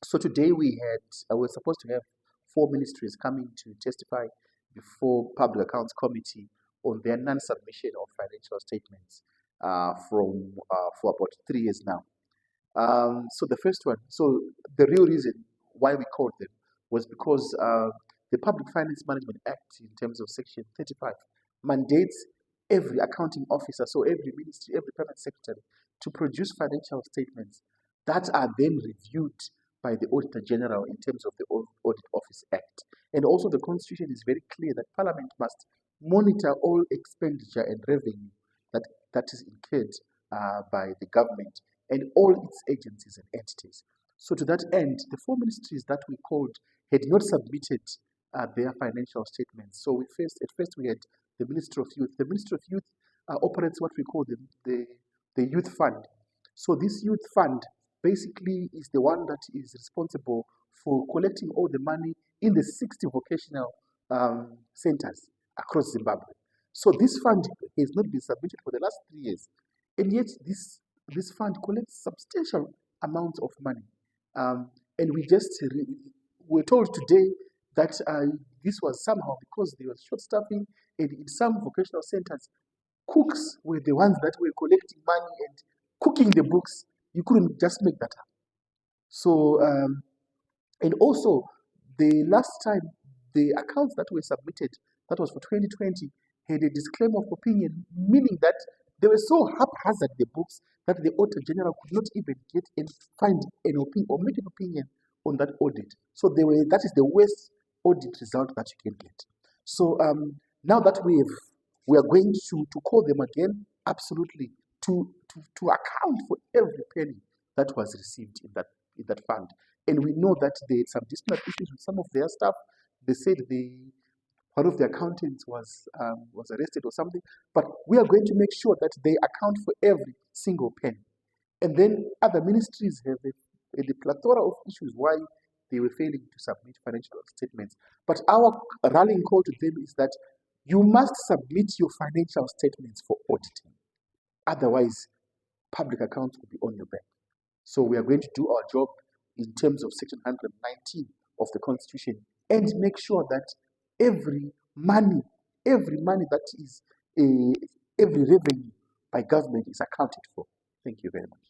So today we're supposed to have four ministries coming to testify before Public Accounts Committee on their non-submission of financial statements for about 3 years now. So the first one, so the real reason why we called them was because the Public Finance Management Act, in terms of Section 35, mandates every accounting officer, so every ministry, every permanent secretary, to produce financial statements that are then reviewed by the Auditor General in terms of the Audit Office Act. And also the Constitution is very clear that Parliament must monitor all expenditure and revenue that is incurred by the government and all its agencies and entities. So to that end, the four ministries that we called had not submitted their financial statements. So at first we had the Ministry of Youth. The Ministry of Youth operates what we call the Youth Fund. So this Youth Fund basically is the one that is responsible for collecting all the money in the 60 vocational centers across Zimbabwe. So this fund has not been submitted for the last 3 years, and yet this fund collects substantial amounts of money. And we're told today that this was somehow because there was short staffing, and in some vocational centers, cooks were the ones that were collecting money and cooking the books. You couldn't just make that up. So, and also the last time the accounts that were submitted, that was for 2020, had a disclaimer of opinion, meaning that they were so haphazard, the books, that the Auditor General could not even get and find an opinion or make an opinion on that audit. So that is the worst audit result that you can get. So now that we are going to call them again, absolutely, to account for every penny that was received in that fund. And we know that there are some disciplinary issues with some of their staff. They said one of the accountants was arrested or something, but we are going to make sure that they account for every single penny. And then other ministries have a plethora of issues why they were failing to submit financial statements. But our rallying call to them is that you must submit your financial statements for auditing. Otherwise, public accounts will be on your back. So we are going to do our job in terms of Section 119 of the Constitution and make sure that every money that is every revenue by government is accounted for. Thank you very much.